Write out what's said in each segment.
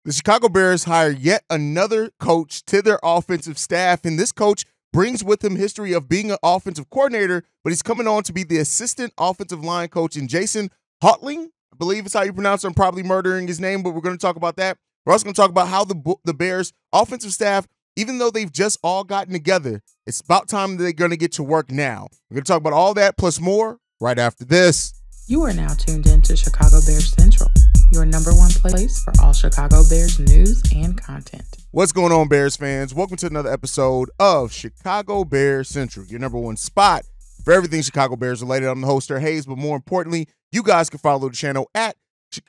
The Chicago Bears hire yet another coach to their offensive staff, and this coach brings with him history of being an offensive coordinator, but he's coming on to be the assistant offensive line coach in Jason Hotling. I believe it's how you pronounce it. I'm probably murdering his name, but we're going to talk about that. We're also going to talk about how the Bears offensive staff, even though they've just all gotten together, it's about time they're going to get to work now. We're going to talk about all that plus more right after this. You are now tuned in to Chicago Bears Central, your number one place for all Chicago Bears news and content. What's going on, Bears fans? Welcome to another episode of Chicago Bears Central, your number one spot for everything Chicago Bears related. I'm the host, Haize, but more importantly, you guys can follow the channel at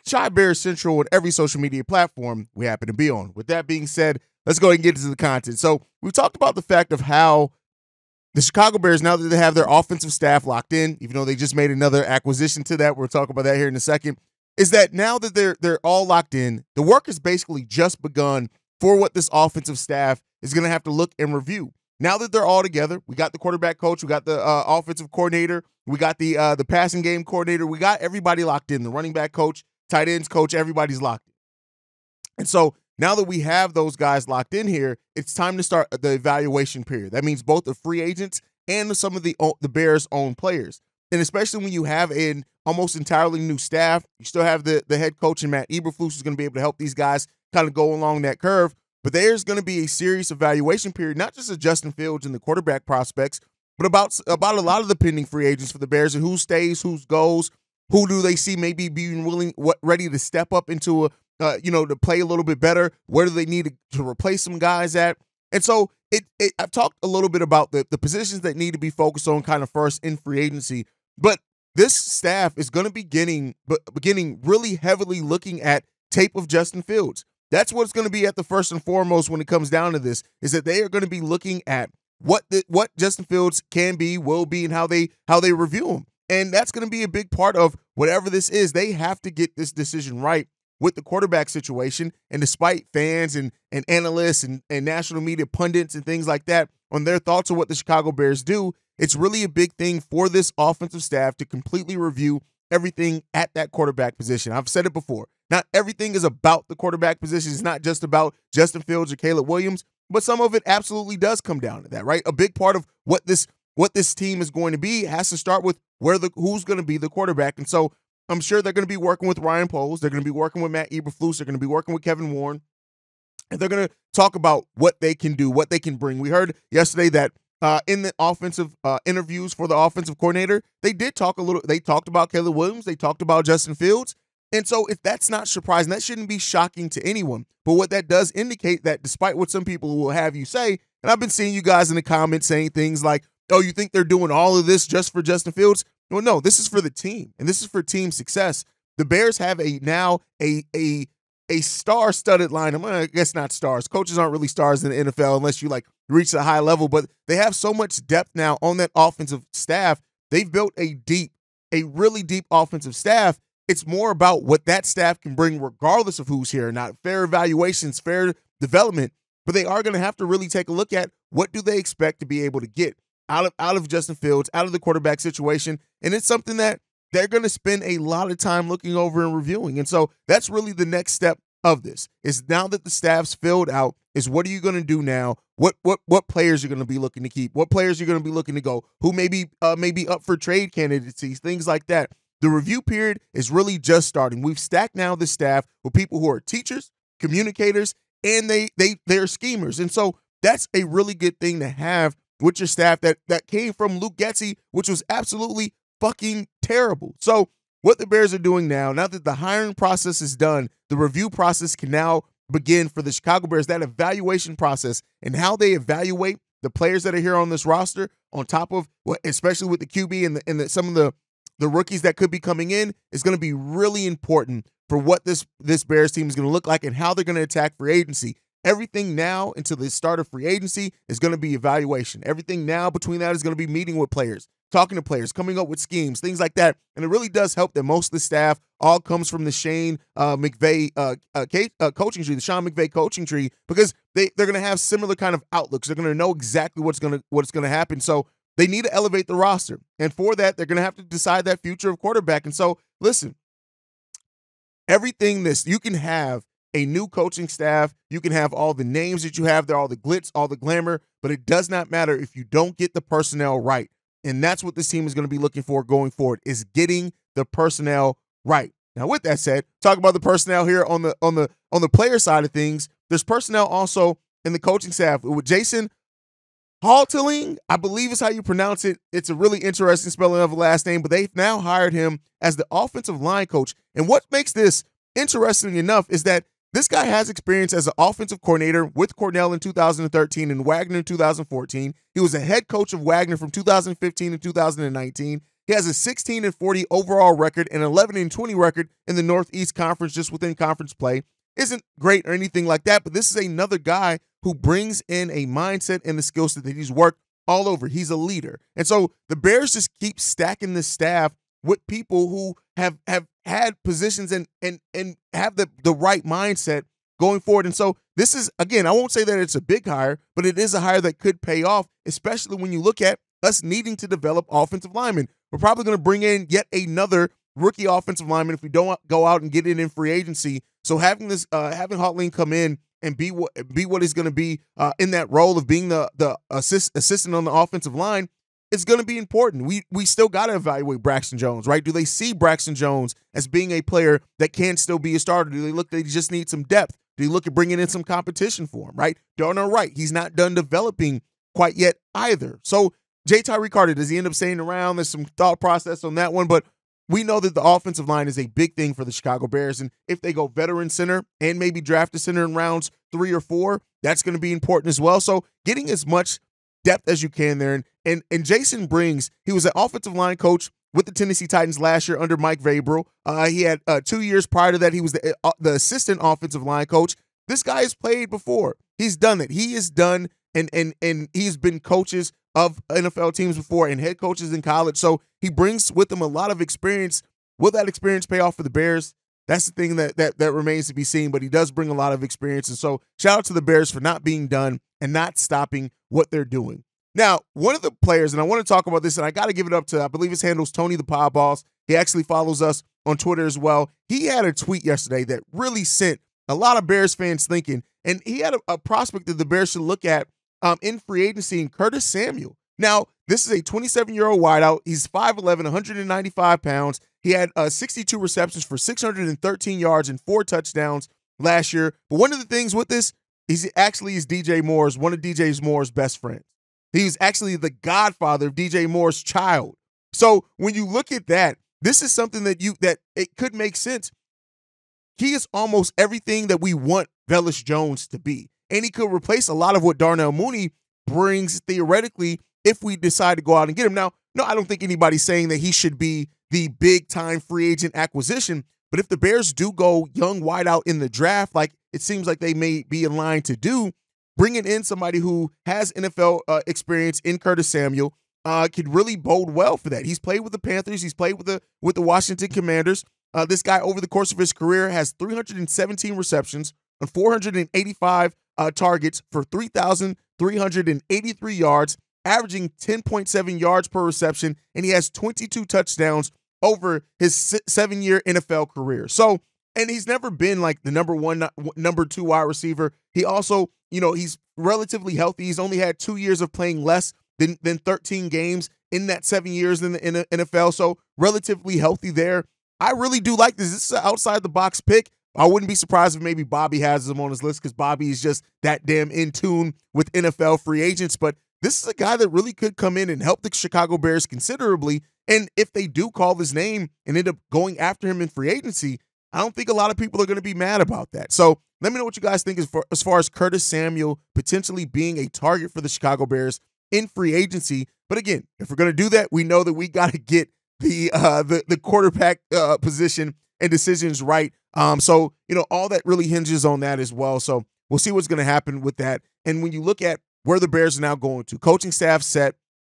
Chi Bears Central on every social media platform we happen to be on. With that being said, let's go ahead and get into the content. So we've talked about the fact of how the Chicago Bears, now that they have their offensive staff locked in, even though they just made another acquisition to that, we'll talk about that here in a second, is that now that they're all locked in, the work has basically just begun for what this offensive staff is going to have to look and review. Now that they're all together, we got the quarterback coach, we got the offensive coordinator, we got the passing game coordinator, we got everybody locked in, the running back coach, tight ends coach, everybody's locked in. And so now that we have those guys locked in here, it's time to start the evaluation period. That means both the free agents and some of the Bears' own players. And especially when you have an almost entirely new staff, you still have the head coach and Matt Eberflus who's going to be able to help these guys kind of go along that curve. But there's going to be a serious evaluation period, not just of Justin Fields and the quarterback prospects, but about a lot of the pending free agents for the Bears and who stays, who goes, who do they see maybe being willing, ready to step up into to play a little bit better. Where do they need to replace some guys at? And so I've talked a little bit about the positions that need to be focused on kind of first in free agency, but this staff is going to be beginning really heavily looking at tape of Justin Fields. That's what's going to be at the first and foremost when it comes down to this, is that they are going to be looking at what Justin Fields can be, will be, and how they review him. And that's going to be a big part of whatever this is. They have to get this decision right with the quarterback situation. And despite fans and analysts and national media pundits and things like that on their thoughts of what the Chicago Bears do, it's really a big thing for this offensive staff to completely review everything at that quarterback position. I've said it before. Not everything is about the quarterback position. It's not just about Justin Fields or Caleb Williams, but some of it absolutely does come down to that, right? A big part of what this team is going to be has to start with who's going to be the quarterback. And so I'm sure they're going to be working with Ryan Poles. They're going to be working with Matt Eberflus. They're going to be working with Kevin Warren. And they're going to talk about what they can do, what they can bring. We heard yesterday that in the offensive interviews for the offensive coordinator, they talked about Caleb Williams. They talked about Justin Fields. And so if that's not surprising, that shouldn't be shocking to anyone. But what that does indicate that despite what some people will have you say, and I've been seeing you guys in the comments saying things like, oh, you think they're doing all of this just for Justin Fields? Well, no, this is for the team, and this is for team success. The Bears have a star-studded line. I guess not stars. Coaches aren't really stars in the NFL unless you reach a high level, but they have so much depth now on that offensive staff. They've built a really deep offensive staff. It's more about what that staff can bring regardless of who's here or not. Fair evaluations, fair development, but they are going to have to really take a look at what do they expect to be able to get out of Justin Fields, out of the quarterback situation. And it's something that they're going to spend a lot of time looking over and reviewing. And so that's really the next step of this, is now that the staff's filled out, is what are you going to do now? What players you're going to be looking to keep? What players you're going to be looking to go? Who may be up for trade candidacies, things like that. The review period is really just starting. We've stacked now the staff with people who are teachers, communicators, and they're schemers. And so that's a really good thing to have with your staff that came from Luke Getsy, which was absolutely fucking terrible. So what the Bears are doing now that the hiring process is done, the review process can now begin for the Chicago Bears, that evaluation process and how they evaluate the players that are here on this roster on top of, especially with the QB and some of the rookies that could be coming in, is going to be really important for what this Bears team is going to look like and how they're going to attack free agency. Everything now until the start of free agency is going to be evaluation. Everything now between that is going to be meeting with players, talking to players, coming up with schemes, things like that. And it really does help that most of the staff all comes from the Shane McVay coaching tree, the Sean McVay coaching tree, because they're going to have similar kind of outlooks. They're going to know exactly what's going to happen. So they need to elevate the roster. And for that, they're going to have to decide that future of quarterback. And so, listen, everything you can have a new coaching staff. You can have all the names that you have there, all the glitz, all the glamour, but it does not matter if you don't get the personnel right. And that's what this team is going to be looking for going forward, is getting the personnel right. Now, with that said, talk about the personnel here on the player side of things. There's personnel also in the coaching staff with Jason Halteling, I believe is how you pronounce it. It's a really interesting spelling of a last name, but they've now hired him as the offensive line coach. And what makes this interesting enough is that this guy has experience as an offensive coordinator with Cornell in 2013 and Wagner in 2014. He was a head coach of Wagner from 2015 to 2019. He has a 16-40 overall record and 11-20 record in the Northeast Conference just within conference play. Isn't great or anything like that, but this is another guy who brings in a mindset and the skill set that he's worked all over. He's a leader. And so the Bears just keep stacking the staff with people who have had positions and have the right mindset going forward. And so this is, again, I won't say that it's a big hire, but it is a hire that could pay off, especially when you look at us needing to develop offensive linemen. We're probably going to bring in yet another rookie offensive lineman if we don't go out and get it in free agency. So having having Halteling come in and be what he's going to be in that role of being the assistant on the offensive line, it's going to be important. We still got to evaluate Braxton Jones, right? Do they see Braxton Jones as being a player that can still be a starter? Do they look they just need some depth? Do you look at bringing in some competition for him, right? Darnell Wright, he's not done developing quite yet either. So J. Tyree Carter, does he end up staying around? There's some thought process on that one, but we know that the offensive line is a big thing for the Chicago Bears, and if they go veteran center and maybe draft a center in rounds 3 or 4, that's going to be important as well. So getting as much depth as you can there, and Jason brings, he was an offensive line coach with the Tennessee Titans last year under Mike Vrabel. He had 2 years prior to that, he was the assistant offensive line coach. This guy has played before. He's done it. He is done, and he's been coaches of NFL teams before and head coaches in college. So he brings with him a lot of experience. Will that experience pay off for the Bears? That's the thing that remains to be seen, but he does bring a lot of experience. And so shout out to the Bears for not being done and not stopping what they're doing. Now, one of the players, and I want to talk about this, and I got to give it up to, I believe his handle's Tony the Pod Boss. He actually follows us on Twitter as well. He had a tweet yesterday that really sent a lot of Bears fans thinking, and he had a prospect that the Bears should look at in free agency in Curtis Samuel. Now, this is a 27-year-old wideout. He's 5'11", 195 pounds. He had 62 receptions for 613 yards and 4 touchdowns last year. But one of the things with this is he actually is DJ Moore's, one of DJ Moore's best friends. He's actually the godfather of DJ Moore's child. So when you look at that, this is something that it could make sense. He is almost everything that we want Velus Jones to be. And he could replace a lot of what Darnell Mooney brings theoretically if we decide to go out and get him. Now, no, I don't think anybody's saying that he should be the big-time free agent acquisition, but if the Bears do go young wideout in the draft, like it seems like they may be in line to do, bringing in somebody who has NFL experience in Curtis Samuel could really bode well for that. He's played with the Panthers. He's played with the Washington Commanders. This guy, over the course of his career, has 317 receptions on 485 targets for 3,383 yards, averaging 10.7 yards per reception, and he has 22 touchdowns over his 7-year NFL career. So, and he's never been like the number 1, number 2 wide receiver. He also, he's relatively healthy. He's only had 2 years of playing less than 13 games in that 7 years in the NFL. So relatively healthy there. I really do like this. This is an outside the box pick. I wouldn't be surprised if maybe Bobby has him on his list because Bobby is just that damn in tune with NFL free agents. But this is a guy that really could come in and help the Chicago Bears considerably. And if they do call his name and end up going after him in free agency, I don't think a lot of people are going to be mad about that. So let me know what you guys think as far as Curtis Samuel potentially being a target for the Chicago Bears in free agency. But again, if we're going to do that, we know that we got to get the quarterback position and decisions right. So, all that really hinges on that as well. So we'll see what's going to happen with that. And when you look at where the Bears are now going to, coaching staff set,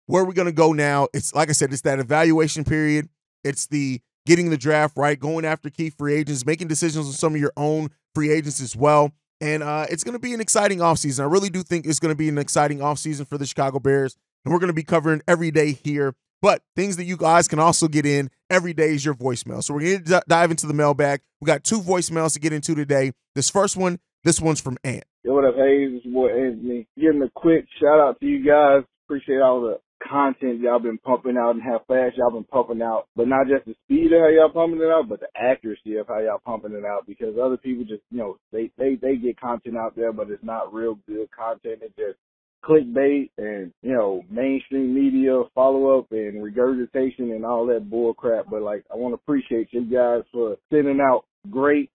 where are we going to go now? It's like I said, it's that evaluation period. It's the getting the draft right, going after key free agents, making decisions on some of your own free agents as well. And it's going to be an exciting offseason. I really do think it's going to be an exciting offseason for the Chicago Bears. And we're going to be covering every day here But things that you guys can also get in every day is your voicemail. So we're going to dive into the mailbag. We got 2 voicemails to get into today. This one's from Ant. Yo, what up, Haize? It's your boy Anthony. Giving a quick shout out to you guys. Appreciate all the content y'all been pumping out and how fast y'all been pumping out. But not just the speed of how y'all pumping it out, but the accuracy of how y'all pumping it out. Because other people just, they get content out there, but it's not real good content. It's just clickbait and, mainstream media follow-up and regurgitation and all that bull crap. But, I want to appreciate you guys for sending out great,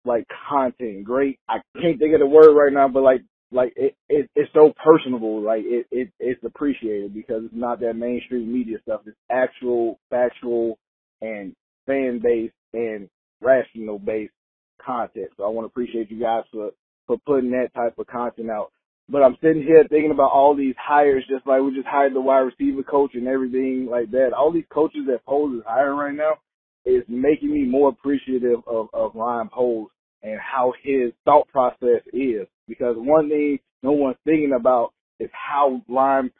content. Great. I can't think of the word right now, but, it's so personable. It's appreciated because it's not that mainstream media stuff. It's actual, factual, and fan-based and rational-based content. So I want to appreciate you guys for putting that type of content out. But I'm sitting here thinking about all these hires, just like we just hired the wide receiver coach and everything like that. All these coaches that Poles is hiring right now is making me more appreciative of Ryan Poles and how his thought process is. Because one thing no one's thinking about is how Ryan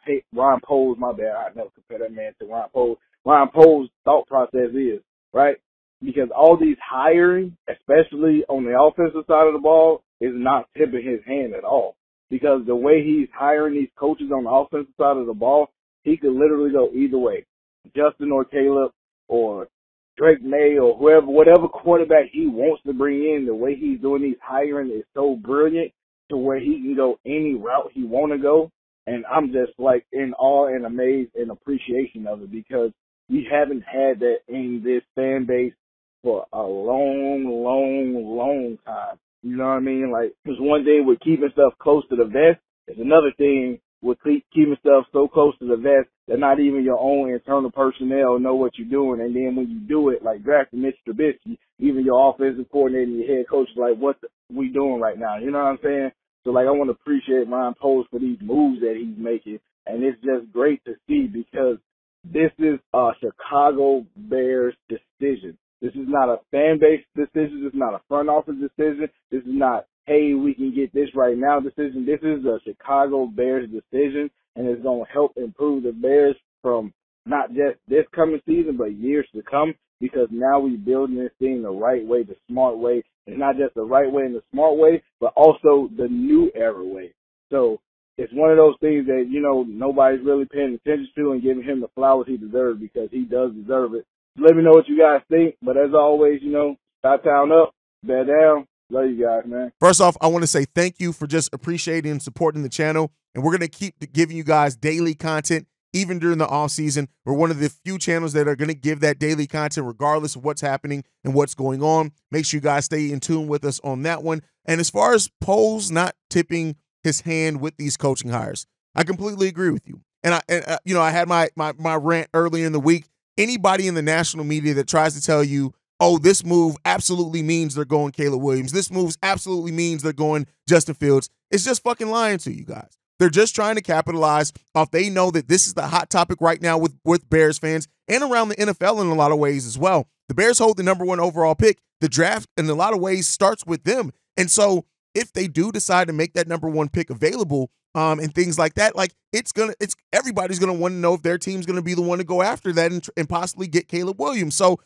Poles, my bad, I never compare that man to Ryan Poles' thought process is, right? Because all these hiring, especially on the offensive side of the ball, is not tipping his hand at all. Because the way he's hiring these coaches on the offensive side of the ball, he could literally go either way. Justin or Caleb or Drake May or whatever quarterback he wants to bring in, the way he's doing these hiring is so brilliant to where he can go any route he want to go. And I'm just in awe and amazed and appreciation of it because we haven't had that in this fan base for a long, long, long time. You know what I mean? It's one thing with keeping stuff close to the vest. It's another thing with keeping stuff so close to the vest that not even your own internal personnel know what you're doing. And then when you do it, like drafting Mitch Trubisky, even your offensive coordinator and your head coach is like, what we doing right now? You know what I'm saying? So, I want to appreciate Ryan Poles for these moves that he's making. And it's just great to see because this is a Chicago Bears decision. This is not a fan base decision. This is not a front office decision. This is not, hey, we can get this right now decision. This is a Chicago Bears decision, and it's going to help improve the Bears from not just this coming season, but years to come because now we're building this thing the right way, the smart way. It's not just the right way and the smart way, but also the new era way. So it's one of those things that, nobody's really paying attention to and giving him the flowers he deserves because he does deserve it. Let me know what you guys think. But as always, Stop town up, bear down. Love you guys, man. First off, I want to say thank you for just appreciating and supporting the channel. And we're going to keep giving you guys daily content, even during the off season. We're one of the few channels that are going to give that daily content regardless of what's happening and what's going on. Make sure you guys stay in tune with us on that one. And as far as Poles not tipping his hand with these coaching hires, I completely agree with you. And I had my rant earlier in the week. Anybody in the national media that tries to tell you, oh, this move absolutely means they're going Caleb Williams, this move absolutely means they're going Justin Fields, it's just fucking lying to you guys. They're just trying to capitalize off. They know that this is the hot topic right now with Bears fans and around the NFL in a lot of ways as well. The Bears hold the #1 overall pick. The draft in a lot of ways starts with them. And so if they do decide to make that #1 pick available, and things like that, everybody's gonna want to know if their team's gonna be the one to go after that and possibly get Caleb Williams. So,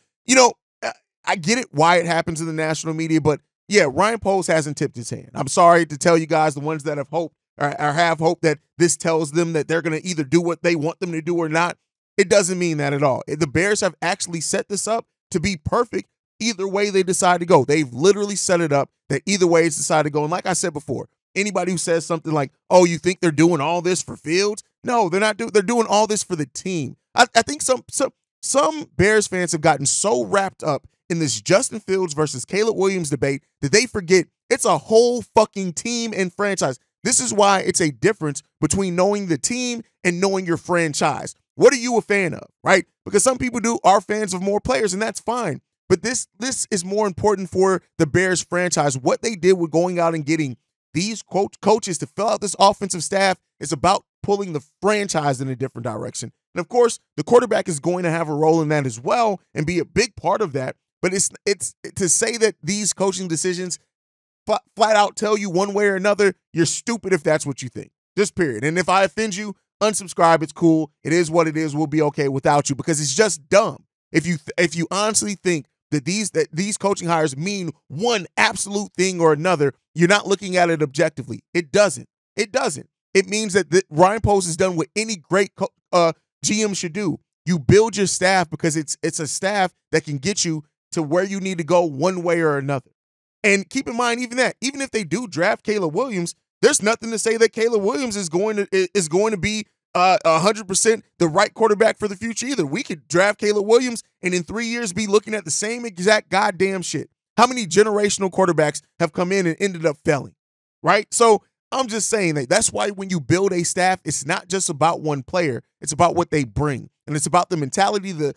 I get it why it happens in the national media, but yeah, Ryan Poles hasn't tipped his hand. I'm sorry to tell you guys, the ones that have hope or have hope that this tells them that they're gonna either do what they want them to do or not. It doesn't mean that at all. The Bears have actually set this up to be perfect either way they decide to go. They've literally set it up that either way it's decided to go. And like I said before, anybody who says something like, oh, you think they're doing all this for Fields? No, they're not. They're doing all this for the team. I think some Bears fans have gotten so wrapped up in this Justin Fields versus Caleb Williams debate that they forget it's a whole fucking team and franchise. This is why it's a difference between knowing the team and knowing your franchise. What are you a fan of, right? Because some people are fans of more players, and that's fine. But this is more important for the Bears franchise. What they did with going out and getting these coaches to fill out this offensive staff is about pulling the franchise in a different direction. And of course, the quarterback is going to have a role in that as well and be a big part of that. But it's to say that these coaching decisions flat out tell you one way or another, you're stupid if that's what you think. Just period. And if I offend you, unsubscribe. It's cool. It is what it is. We'll be okay without you because it's just dumb. If you honestly think that these coaching hires mean one absolute thing or another, you're not looking at it objectively. It doesn't. It doesn't. It means that Ryan Poles has done what any great GM should do. You build your staff because it's a staff that can get you to where you need to go one way or another. And keep in mind, even if they do draft Caleb Williams, there's nothing to say that Caleb Williams is going to be 100% the right quarterback for the future either. We could draft Caleb Williams and in 3 years be looking at the same exact goddamn shit. How many generational quarterbacks have come in and ended up failing, right? So I'm just saying that's why when you build a staff, it's not just about one player. It's about what they bring, and it's about the mentality, the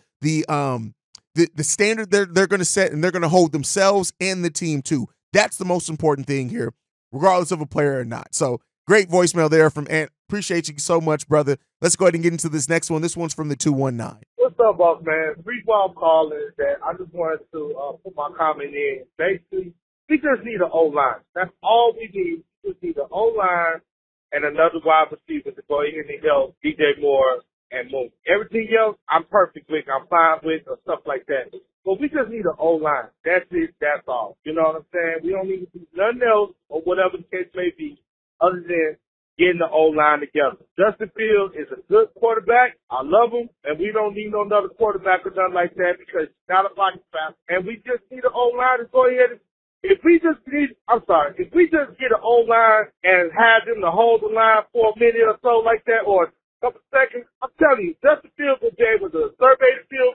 standard they're going to set, and they're going to hold themselves and the team too. That's the most important thing here, regardless of a player or not. So great voicemail there from Ant. Appreciate you so much, brother. Let's go ahead and get into this next one. This one's from the 219. What's up, boss man? The reason why I'm calling is that I just wanted to put my comment in. Basically, we just need an O-line. That's all we need. We just need an O-line and another wide receiver to go in and help DJ Moore and Moon. Everything else, I'm perfect with. I'm fine with, or stuff like that. But we just need an O-line. That's it. That's all. You know what I'm saying? We don't need to do nothing else or whatever the case may be other than getting the O-line together. Justin Fields is a good quarterback. I love him, and we don't need no another quarterback or nothing like that because he's not a pocket passer. And we just need an O-line to go ahead and if we just get an O-line and have them to hold the line for a minute or so like that or a couple seconds, I'm telling you, Justin Fields will be able to survey the field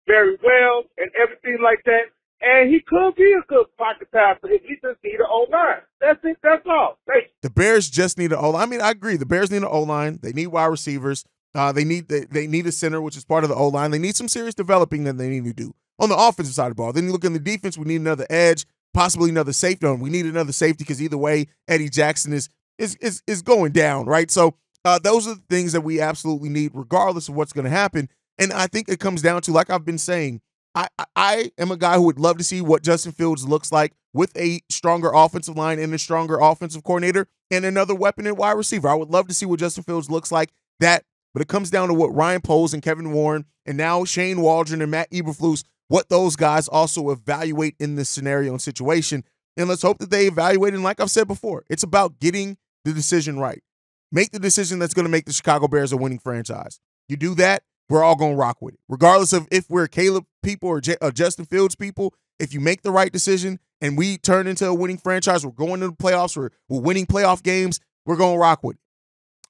very well and everything like that. And he could be a good pocket passer if he just need an O-line. That's it. That's all. Thank you. The Bears just need an O-line. I mean, I agree. The Bears need an O-line. They need wide receivers. They need a center, which is part of the O-line. They need some serious developing that they need to do. On the offensive side of the ball, then you look in the defense, we need another edge, possibly another safety. We need another safety because either way, Eddie Jackson is going down, right? So those are the things that we absolutely need regardless of what's going to happen. And I think it comes down to, like I've been saying, I am a guy who would love to see what Justin Fields looks like with a stronger offensive line and a stronger offensive coordinator and another weapon at wide receiver. I would love to see what Justin Fields looks like that, but it comes down to what Ryan Poles and Kevin Warren and now Shane Waldron and Matt Eberflus, what those guys also evaluate in this scenario and situation. And let's hope that they evaluate. And like I've said before, it's about getting the decision right. Make the decision that's going to make the Chicago Bears a winning franchise. You do that, we're all going to rock with it. Regardless of if we're Caleb people or Justin Fields people, if you make the right decision and we turn into a winning franchise, we're going to the playoffs, we're winning playoff games, we're going to rock with it.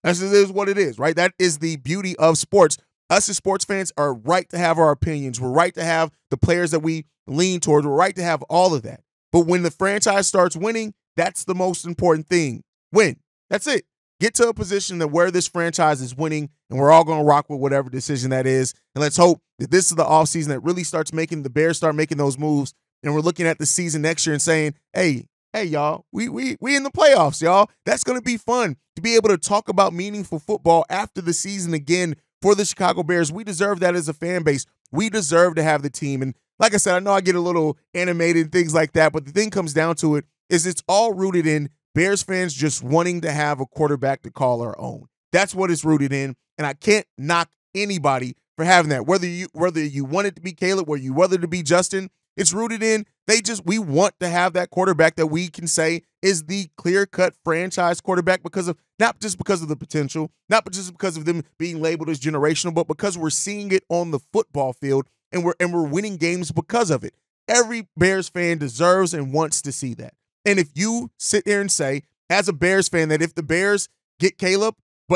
This is what it is, right? That is the beauty of sports. Us as sports fans are right to have our opinions. We're right to have the players that we lean towards. We're right to have all of that. But when the franchise starts winning, that's the most important thing. Win. That's it. Get to a position that where this franchise is winning, and we're all going to rock with whatever decision that is. And let's hope that this is the offseason that really starts making the Bears start making those moves. And we're looking at the season next year and saying, hey, y'all, we in the playoffs, y'all. That's going to be fun to be able to talk about meaningful football after the season again for the Chicago Bears. We deserve that as a fan base. We deserve to have the team. And like I said, I know I get a little animated and things like that, but the thing comes down to it is it's all rooted in Bears fans just wanting to have a quarterback to call our own. That's what it's rooted in, and I can't knock anybody for having that. Whether you want it to be Caleb, whether you want it to be Justin, it's rooted in we want to have that quarterback that we can say is the clear-cut franchise quarterback not just because of the potential, not just because of them being labeled as generational, but because we're seeing it on the football field and we're winning games because of it. Every Bears fan deserves and wants to see that. And if you sit there and say, as a Bears fan, that if the Bears get Caleb,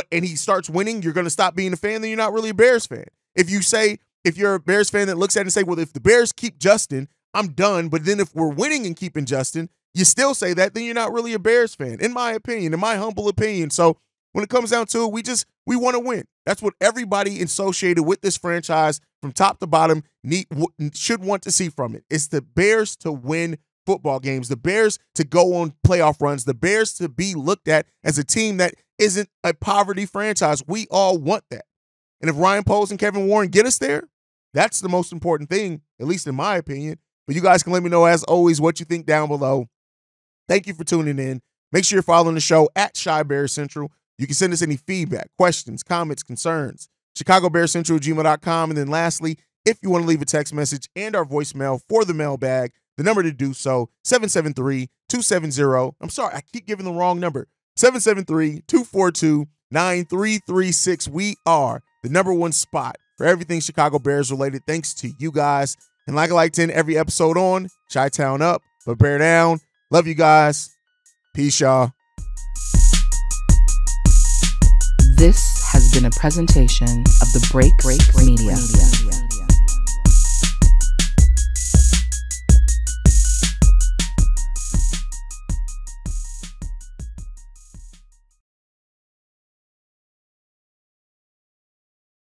and he starts winning, you're going to stop being a fan, then you're not really a Bears fan. If you're a Bears fan that looks at it and say, well, if the Bears keep Justin, I'm done. But then if we're winning and keeping Justin, you still say that, then you're not really a Bears fan, in my opinion, in my humble opinion. So when it comes down to it, we want to win. That's what everybody associated with this franchise from top to bottom should want to see from it. It's the Bears to win football games, the Bears to go on playoff runs, the Bears to be looked at as a team that isn't a poverty franchise. We all want that. And if Ryan Poles and Kevin Warren get us there, that's the most important thing, at least in my opinion. But you guys can let me know, as always, what you think down below. Thank you for tuning in. Make sure you're following the show at Shy Bears Central. You can send us any feedback, questions, comments, concerns, ChicagoBearsCentral@gmail.com. And then lastly, if you want to leave a text message and our voicemail for the mailbag, the number to do so, 773-270. I'm sorry, I keep giving the wrong number. 773-242-9336. We are the #1 spot for everything Chicago Bears related, thanks to you guys. And like I like to end every episode on, Chi-Town up, but bear down. Love you guys. Peace, y'all. This has been a presentation of the Break Media.